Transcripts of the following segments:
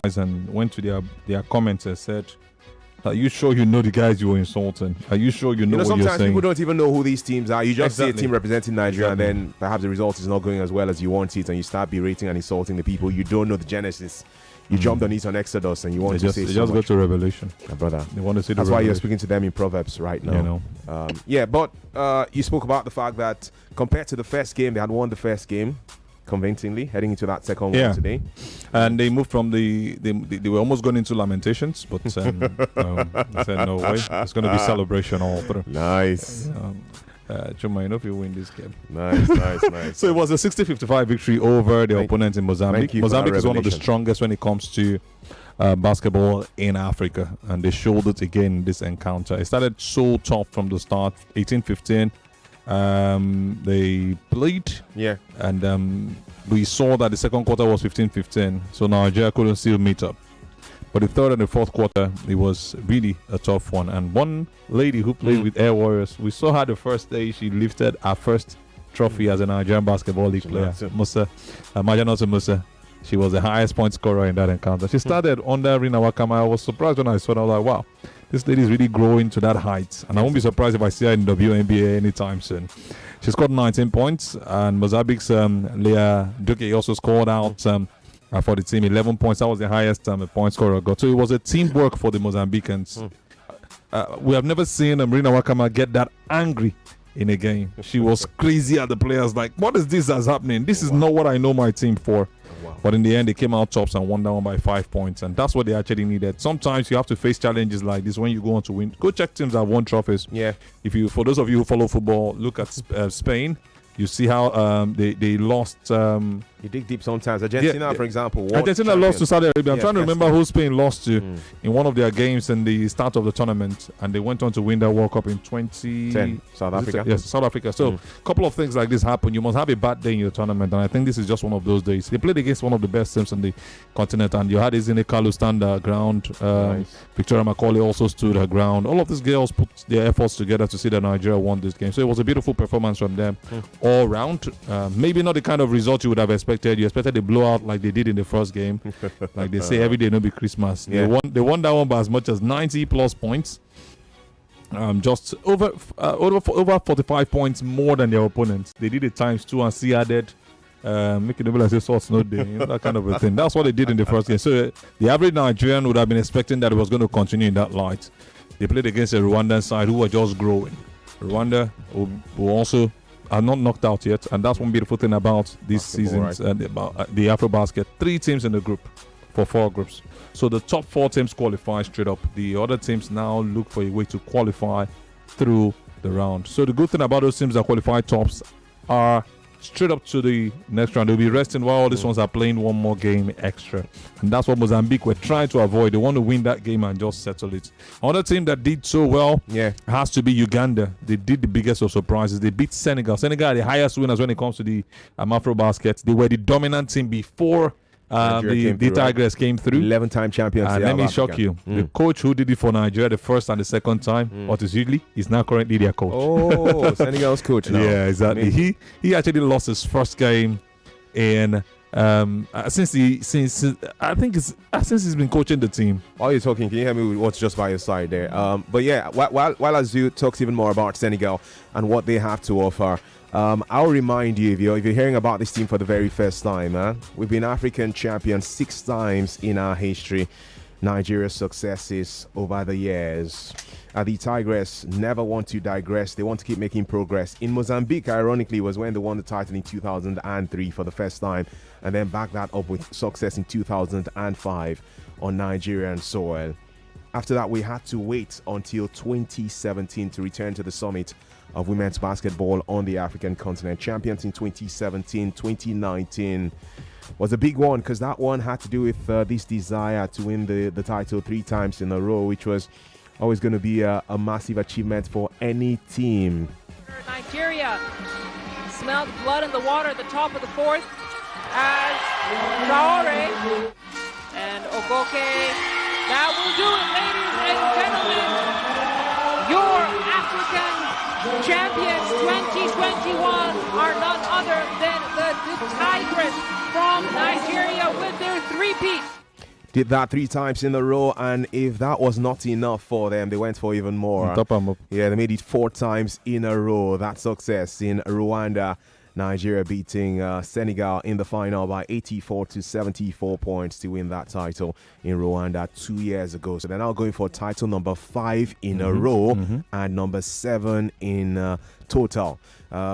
guys and went to their comments and said, "Are you sure you know the guys you were insulting? Are you sure you know what you're saying?" Sometimes people don't even know who these teams are. You just see a team representing Nigeria, and then perhaps the result is not going as well as you want it, and you start berating and insulting the people. You don't know the genesis. You jumped on it on Exodus, and you want to say so much. Go to Revelation, my brother. They want to see. That's why you're speaking to them in Proverbs right now. But you spoke about the fact that compared to the first game, they had won the first game convincingly, heading into that second one today. And they moved from they were almost going into lamentations, but they said no way. It's going to be celebration all through. Nice. Chuma, if you win this game. Nice. So it was a 60-55 victory over the opponent in Mozambique. Mozambique is one of the strongest when it comes to basketball in Africa, and they showed it again in this encounter. It started so tough from the start, 18-15. They played, and we saw that the second quarter was 15-15, so Nigeria couldn't still meet up. But the third and the fourth quarter, it was really a tough one. And one lady who played with Air Warriors, we saw her the first day. She lifted her first trophy as a Nigerian Basketball League player. Musa, Musa. She was the highest point scorer in that encounter. She started under Rina Wakama. I was surprised when I saw her. I was like, wow, this lady is really growing to that height. And I won't be surprised if I see her in the WNBA anytime soon. She scored 19 points. And Mozambique's Leah Duque also scored out for the team 11 points. That was the highest point scorer got. So it was a teamwork for the Mozambicans. We have never seen Rina Wakama get that angry in a game. She was crazy at the players, like, what is this that's happening? This is not what I know my team for. But in the end, they came out tops and won that one by 5 points. And that's what they actually needed. Sometimes you have to face challenges like this when you go on to win. Go check teams that won trophies. For those of you who follow football, look at Spain. You see how they lost. You dig deep sometimes. Argentina, for example. Argentina lost to Saudi Arabia. I'm trying to remember who Spain lost to in one of their games in the start of the tournament. And they went on to win that World Cup in 2010. South Africa. Yes, South Africa. So a couple of things like this happen. You must have a bad day in your tournament. And I think this is just one of those days. They played against one of the best teams on the continent. And you had Izine Kalu stand her ground. Nice. Victoria Macaulay also stood her ground. All of these girls put their efforts together to see that Nigeria won this game. So it was a beautiful performance from them all round. Maybe not the kind of result you would have expected. You expected a blowout like they did in the first game. Like they say, every day no be Christmas. They won that one by as much as 90 plus points. Just over 45 points more than their opponents. They did it times 2 and C added. Making the like say sorts no day, that kind of a thing. That's what they did in the first game. So the average Nigerian would have been expecting that it was going to continue in that light. They played against a Rwandan side who were just growing. Rwanda will also are not knocked out yet, and that's one beautiful thing about this season and about the AfroBasket. 3 teams in the group for 4 groups. So the top 4 teams qualify straight up. The other teams now look for a way to qualify through the round. So the good thing about those teams that qualify tops are straight up to the next round. They'll be resting while all these ones are playing one more game extra. And that's what Mozambique were trying to avoid. They want to win that game and just settle it. Another team that did so well has to be Uganda. They did the biggest of surprises. They beat Senegal. Senegal are the highest winners when it comes to the AfroBasket. They were the dominant team before the Tigers came through. 11-time champions. And let me shock you. The coach who did it for Nigeria the first and the second time, Otis Hughley, is now currently their coach. Oh, Senegal's coach now. Yeah, exactly. He actually lost his first game in since he's been coaching the team. While you're talking, can you hear me with what's just by your side there? But yeah, while Azu talks even more about Senegal and what they have to offer, I'll remind you, if you're hearing about this team for the very first time, we've been African champions 6 times in our history. Nigeria's successes over the years. The Tigers never want to digress. They want to keep making progress. In Mozambique, ironically, was when they won the title in 2003 for the first time, and then backed that up with success in 2005 on Nigerian soil. After that, we had to wait until 2017 to return to the summit of women's basketball on the African continent. Champions in 2017, 2019 was a big one, because that one had to do with this desire to win the title 3 times in a row, which was always going to be a massive achievement for any team. Nigeria smelled blood in the water at the top of the 4th as Traore and Ogoke. That will do it, ladies and gentlemen. Your African champions 2021 are none other than the Tigers from Nigeria with their 3-peat. Did that 3 times in a row, and if that was not enough for them, they went for even more. Top 'em up. Yeah, they made it 4 times in a row. That success in Rwanda. Nigeria beating Senegal in the final by 84 to 74 points to win that title in Rwanda 2 years ago. So they're now going for title number 5 in a row and number 7 in total,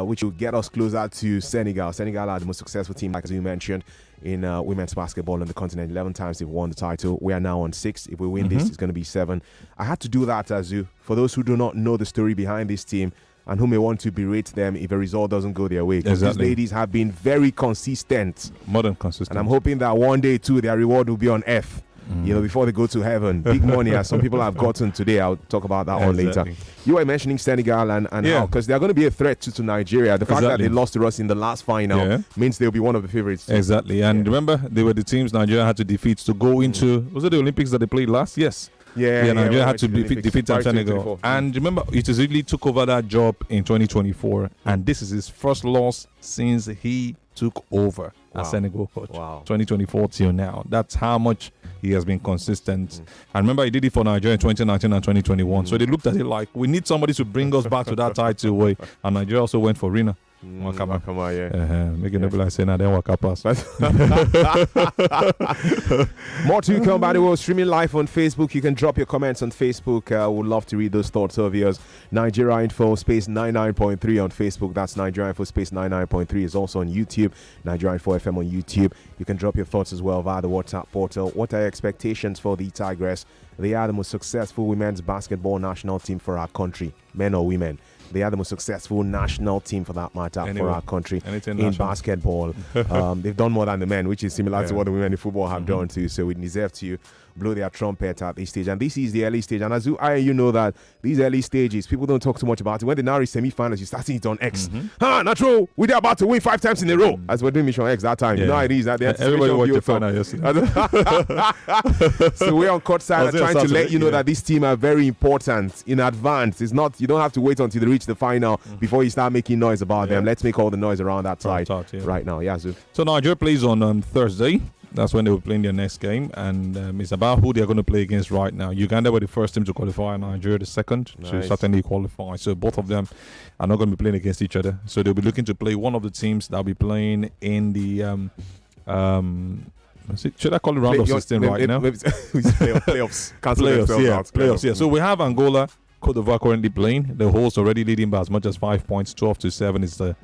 which will get us closer to Senegal. Senegal are the most successful team, like as you mentioned, in women's basketball on the continent. 11 times they've won the title. We are now on 6. If we win this, it's going to be 7. I had to do that, Azu. For those who do not know the story behind this team, and who may want to berate them if a result doesn't go their way. Because these ladies have been very consistent. More than consistent. And I'm hoping that one day, too, their reward will be on F, before they go to heaven. Big money, as some people have gotten today. I'll talk about that one later. You were mentioning Senegal and how, because they're going to be a threat to Nigeria. The fact that they lost to us in the last final means they'll be one of the favorites. Exactly. And remember, they were the teams Nigeria had to defeat to go into, was it the Olympics that they played last? Yes. Nigeria had to defeat Senegal. And remember, it really took over that job in 2024. And this is his first loss since he took over as Senegal coach. 2024 till now. That's how much he has been consistent. And remember, he did it for Nigeria in 2019 and 2021. So they looked at it like, we need somebody to bring us back to that title way. And Nigeria also went for Rina. Making it like saying then Waka pass. More to come, by the way. Streaming live on Facebook. You can drop your comments on Facebook. Would love to read those thoughts of yours. Nigeria Info Space 99.3 on Facebook. That's Nigeria Info Space 99.3 is also on YouTube. Nigeria Info FM on YouTube. You can drop your thoughts as well via the WhatsApp portal. What are your expectations for the Tigress? They are the most successful women's basketball national team for our country, men or women. They are the most successful national team, for that matter, for our country in basketball. They've done more than the men, which is similar to what the women in football have done too. So we deserve to blow their trumpet at this stage. And this is the early stage. And as you know that these early stages, people don't talk too much about it. When they now reach semi-finals, you start seeing it on X. Not true. We're about to win 5 times in a row. As we're doing Mission X that time. You know how it is. Everybody watched the final yesterday. So we're on court side trying to let you know that this team are very important in advance. It's not, you don't have to wait until they reach the final before you start making noise about them. Let's make all the noise around that side right now. Yazoo. So Nigeria plays on Thursday. That's when they will play in their next game, and it's about who they're going to play against right now. Uganda were the first team to qualify, Nigeria the second to certainly qualify. So both of them are not going to be playing against each other. So they'll be looking to play one of the teams that'll be playing in the should I call it round of 16 right now? Playoffs. Playoffs. Yeah. So we have Angola, Cote d'Ivoire currently playing. The host already leading by as much as 5 points. 12 to 7 is the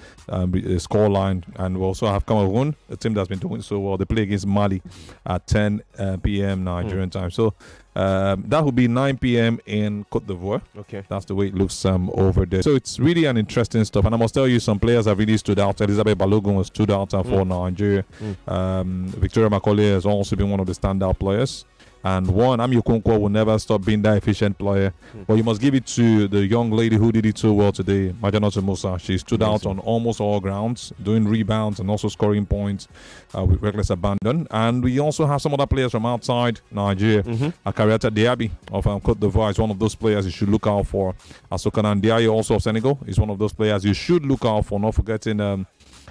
score line. And we also have Cameroon, a team that's been doing so well. They play against Mali at 10 p.m. Nigerian time. So that will be 9 p.m. in Cote d'Ivoire. Okay. That's the way it looks over there. So it's really an interesting stuff. And I must tell you, some players have really stood out. Elizabeth Balogun has stood out for Nigeria. Victoria Macaulay has also been one of the standout players. And one, Ami Okonkwo will never stop being that efficient player. But you must give it to the young lady who did it so well today, Majanoto Musa. She stood out on almost all grounds, doing rebounds and also scoring points with reckless abandon. And we also have some other players from outside Nigeria. Akariata Diaby of Cote d'Ivoire is one of those players you should look out for. Asokanan Diaye, also of Senegal, is one of those players you should look out for. Not forgetting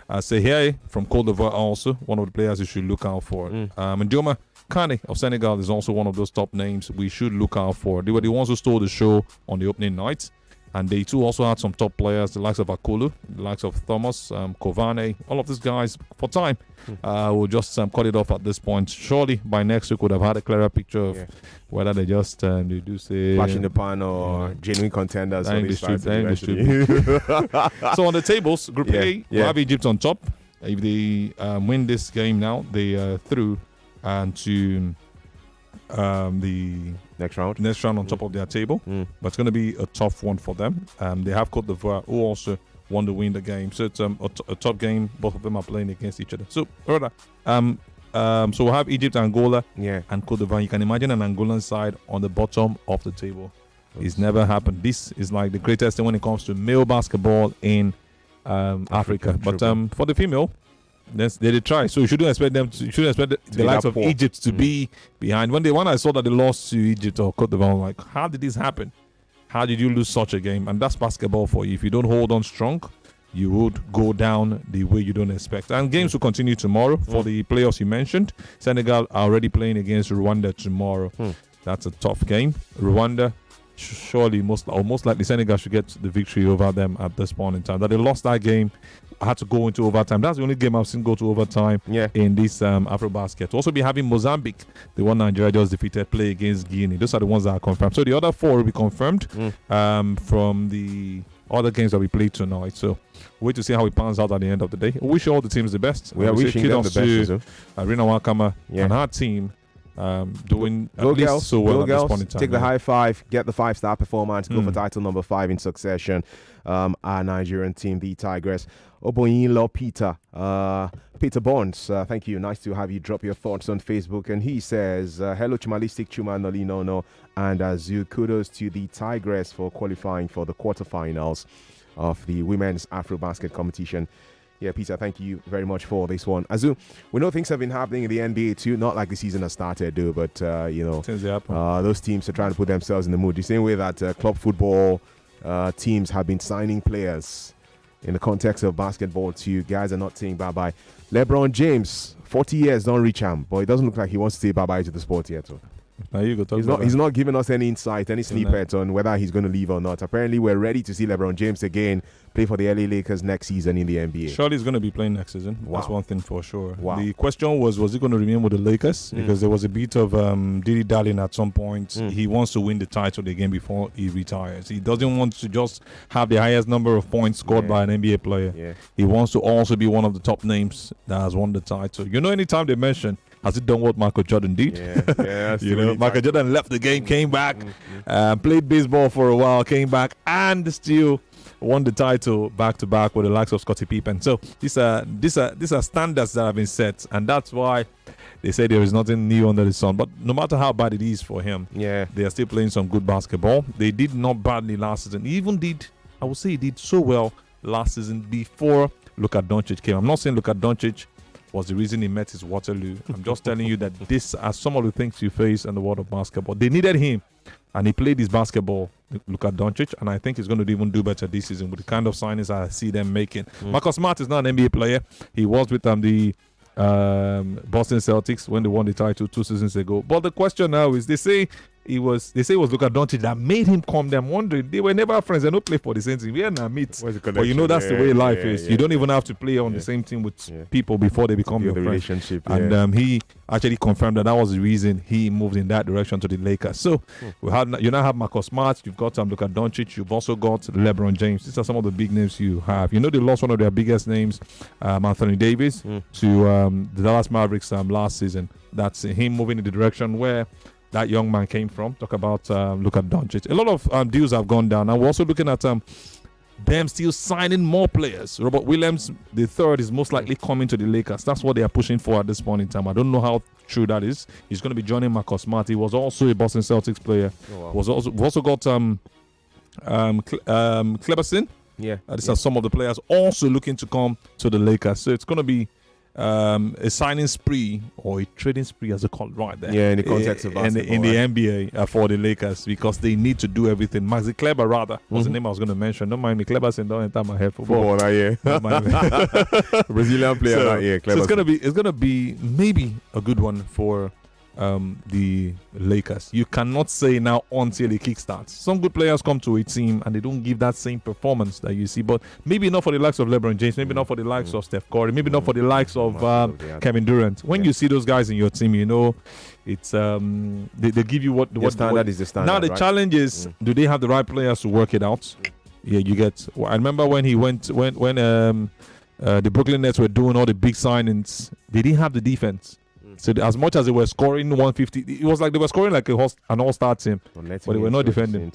Sehiaye from Cote d'Ivoire, also one of the players you should look out for. Ndioma Kane of Senegal is also one of those top names we should look out for. They were the ones who stole the show on the opening night. And they too also had some top players, the likes of Akulu, the likes of Thomas, Kovane, all of these guys. For time, we'll just cut it off at this point. Surely by next week, we'll have had a clearer picture of whether they just they do say flash in the pan or genuine contenders. So on the tables, Group A, we have Egypt on top. If they win this game now, they are through and to the next round on top of their table. But it's going to be a tough one for them. They have Cote d'Ivoire, who also won to win the game. So it's a top game. Both of them are playing against each other. So so we'll have Egypt, Angola, and Cote d'Ivoire. You can imagine an Angolan side on the bottom of the table. It's never happened. This is like the greatest thing when it comes to male basketball in Africa. But for the female, they try. So you shouldn't expect them to. You shouldn't expect the likes of Egypt to be behind. When I saw that they lost to Egypt or Cote d'Ivoire, I'm like, how did this happen? How did you lose such a game? And that's basketball for you. If you don't hold on strong, you would go down the way you don't expect. And games will continue tomorrow for the playoffs you mentioned. Senegal are already playing against Rwanda tomorrow. That's a tough game. Rwanda, surely most likely Senegal should get the victory over them at this point in time. That they lost that game, had to go into overtime. That's the only game I've seen go to overtime in this AfroBasket. We'll also be having Mozambique, the one Nigeria just defeated, play against Guinea. Those are the ones that are confirmed. So the other 4 will be confirmed from the other games that we played tonight. So wait to see how it pans out at the end of the day. We wish all the teams the best. We are wishing them the best. Rina Wakama and her team doing at least so well at this point in time. Take the high five, get the 5-star performance, go for title number 5 in succession. Our Nigerian team, the Tigress. Oboyinlo Peter Bonds, thank you. Nice to have you drop your thoughts on Facebook. And he says, hello Chumalistic Chuma Noli Nono and Azu. Kudos to the Tigress for qualifying for the quarterfinals of the women's AfroBasket competition. Yeah, Peter, thank you very much for this one. Azu, we know things have been happening in the NBA too. Not like the season has started, though, but, those teams are trying to put themselves in the mood. The same way that club football teams have been signing players in the context of basketball too. Guys are not saying bye-bye. LeBron James, 40 years, don't reach him, but it doesn't look like he wants to say bye-bye to the sport yet. So. Now you go he's not giving us any insight, any snippet on whether he's going to leave or not. Apparently, we're ready to see LeBron James again play for the LA Lakers next season in the NBA. Surely he's going to be playing next season. Wow. That's one thing for sure. Wow. The question was he going to remain with the Lakers? Because there was a bit of dilly-dallying at some point. He wants to win the title again before he retires. He doesn't want to just have the highest number of points scored by an NBA player. Yeah. He wants to also be one of the top names that has won the title. Anytime they mention, has it done what Michael Jordan did? Yeah. Michael Jordan left the game, came back, played baseball for a while, came back, and still won the title back-to-back with the likes of Scottie Pippen. So these are standards that have been set, and that's why they say there is nothing new under the sun. But no matter how bad it is for him, they are still playing some good basketball. They did not badly last season. He did so well last season before Luka Doncic came. I'm not saying Luka Doncic was the reason he met his Waterloo. I'm just telling you that this are some of the things you face in the world of basketball. They needed him, and he played his basketball. Look at Doncic, and I think he's going to even do better this season with the kind of signings I see them making. Marcus Smart is not an NBA player. He was with the Boston Celtics when they won the title 2 seasons ago. But the question now is, they say it was Luka Doncic that made him come. I'm wondering, they were never friends. They don't play for the same team. We are not mates. But that's the way life is. You don't even have to play on the same team with people before they become your friend. Relationship. And he actually confirmed that was the reason he moved in that direction to the Lakers. So you now have Marcus Smart. You've got Luka Doncic. You've also got LeBron James. These are some of the big names you have. They lost one of their biggest names, Anthony Davis, to the Dallas Mavericks last season. That's him moving in the direction where that young man came from. Talk about Luka Doncic. A lot of deals have gone down. And we're also looking at them still signing more players. Robert Williams III is most likely coming to the Lakers. That's what they are pushing for at this point in time. I don't know how true that is. He's going to be joining Marcus Smart. He was also a Boston Celtics player. We've also got Kleberson. These are some of the players also looking to come to the Lakers. So it's going to be a signing spree or a trading spree, as they call it, right there. Yeah, in the context of basketball, in the NBA for the Lakers, because they need to do everything. Maxi Kleber, rather, was the name I was going to mention. Don't mind me, Kleberson don't enter my head for football. Brazilian player, so it's gonna be maybe a good one for the Lakers. You cannot say now until it kickstarts. Some good players come to a team and they don't give that same performance that you see, but maybe not for the likes of LeBron James, maybe not for the likes of Steph Curry, maybe not for the likes of Kevin Durant. When you see those guys in your team, it's they give you what standard is the standard. Now the challenge is, do they have the right players to work it out? Yeah, you get. I remember when he when the Brooklyn Nets were doing all the big signings, they didn't have the defense. So as much as they were scoring 150, it was like they were scoring like an all-star team, but they were not defending.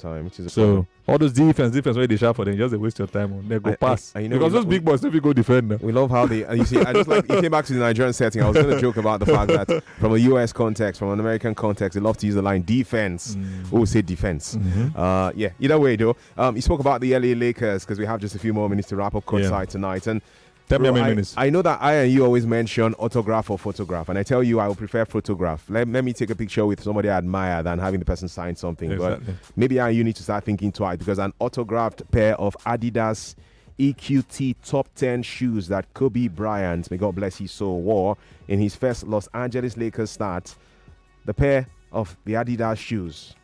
So all those defense where they shout for them, just they waste your time on. They go pass because those big boys, if you go defend them. We love how they. You see, I just like it came back to the Nigerian setting. I was going to joke about the fact that from a US context, from an American context, they love to use the line defense. Who say defense? Either way, though, you spoke about the LA Lakers because we have just a few more minutes to wrap up courtside tonight. And I know that I and you always mention autograph or photograph, and I tell you I would prefer photograph. Let me take a picture with somebody I admire than having the person sign something. Exactly. But maybe I and you need to start thinking twice, because an autographed pair of Adidas EQT top 10 shoes that Kobe Bryant, may God bless his soul, wore in his first Los Angeles Lakers start. The pair of the Adidas shoes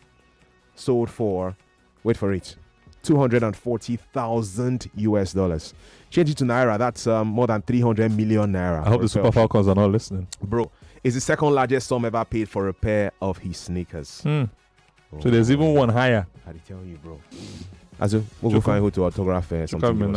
sold for, wait for it, $240,000 US. Change it to Naira, that's more than 300 million Naira. I hope the Super Falcons are not listening. Bro, it's the second largest sum ever paid for a pair of his sneakers. So there's even one higher. I tell you, bro. Azu, we'll go find who to autograph something.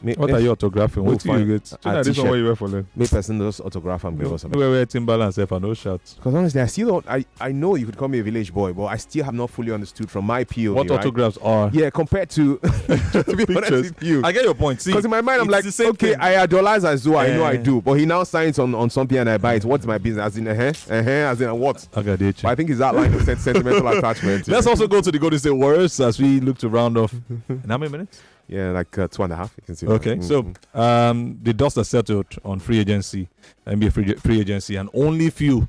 What are you autographing? What do you get? This one where you were for them. Me person does autograph and give us something. We're Timberland and no shots. Because honestly, I still don't. I know you could call me a village boy, but I still have not fully understood from my POV. What autographs are? Yeah, compared to to be honest with you. I get your point. See, because in my mind I'm like, okay, thing. I idolize Azu, I know I do, but he now signs on something and I buy it. What's my business? As in as in what? I got it. I think it's that line of sentimental attachment. Let's also go to the Golden State Warriors as we look to round off. In how many minutes? Yeah, like 2.5. You can see. Okay, so the dust has settled on free agency, NBA free agency, and only few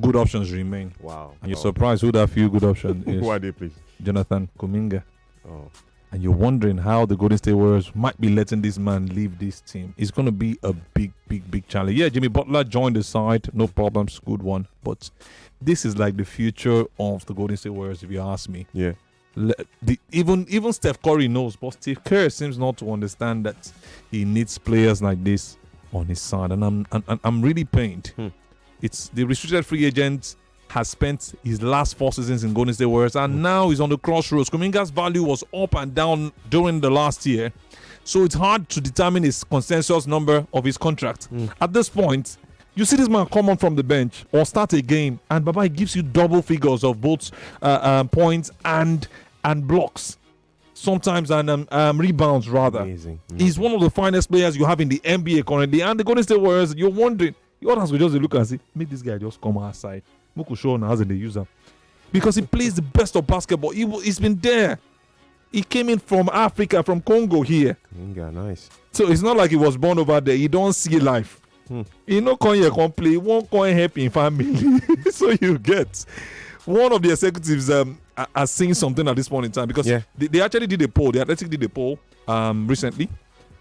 good options remain. Wow. And you're surprised who that few good options is. Who are they, please? Jonathan Kuminga. Oh. And you're wondering how the Golden State Warriors might be letting this man leave this team. It's going to be a big challenge. Yeah, Jimmy Butler joined the side. No problems. Good one. But this is like the future of the Golden State Warriors, if you ask me. Yeah. Even Steph Curry knows, but Steve Kerr seems not to understand that he needs players like this on his side, and I'm really pained. It's the restricted free agent has spent his last 4 seasons in Golden State Warriors, and now he's on the crossroads. Kuminga's value was up and down during the last year, so it's hard to determine his consensus number of his contract. At this point, you see this man come on from the bench or start a game, and Baba gives you double figures of both points and blocks, sometimes and rebounds rather. Amazing. He's one of the finest players you have in the NBA currently, and the Golden State Warriors, you're wondering, your others will just look and say, make this guy just come outside. Muku show now hasn't the user because he plays the best of basketball. He's been there. He came in from Africa, from Congo here. Nice. So it's not like he was born over there. He don't see life. He no come here come play. Won't come help in family. So you get one of the executives are saying something at this point in time because they actually did a poll. The Athletic did a poll recently.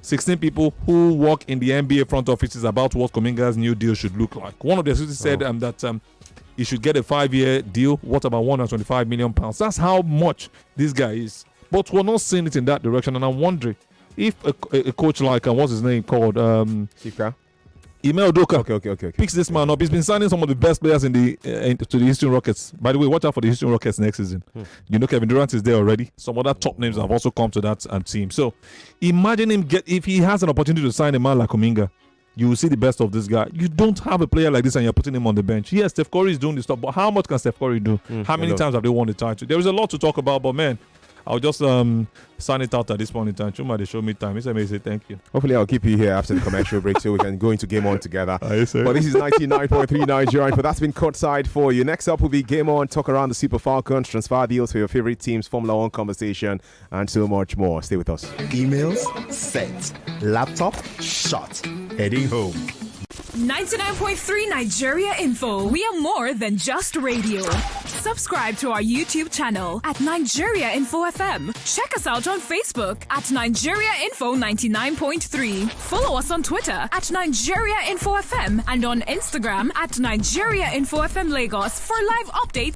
16 people who work in the NBA front offices about what Kuminga's new deal should look like. One of the executives said that he should get a 5-year deal worth about £125 million. That's how much this guy is. But we're not seeing it in that direction, and I'm wondering if a coach like what's his name called Shika? Ime Udoka okay. picks this man up. He's been signing some of the best players in to the Houston Rockets. By the way, watch out for the Houston Rockets next season. You know Kevin Durant is there already. Some other top names have also come to that team. So imagine him if he has an opportunity to sign a man like Kuminga, you will see the best of this guy. You don't have a player like this and you're putting him on the bench. Yes, Steph Curry is doing this stuff, but how much can Steph Curry do? How many times have they won the title? There is a lot to talk about, but man, I'll just sign it out at this point in time. Chuma, they show me time. He may say thank you. Hopefully, I'll keep you here after the commercial break so we can go into Game On together. But this is 99.3 Nigeria, but that's been courtside for you. Next up will be Game On, talk around the Super Falcons, transfer deals for your favorite teams, Formula One conversation, and so much more. Stay with us. Emails set, laptop shut, heading home. 99.3 Nigeria Info. We are more than just radio. Subscribe to our YouTube channel at Nigeria Info FM. Check us out on Facebook at Nigeria Info 99.3. Follow us on Twitter at Nigeria Info FM and on Instagram at Nigeria Info FM Lagos for live updates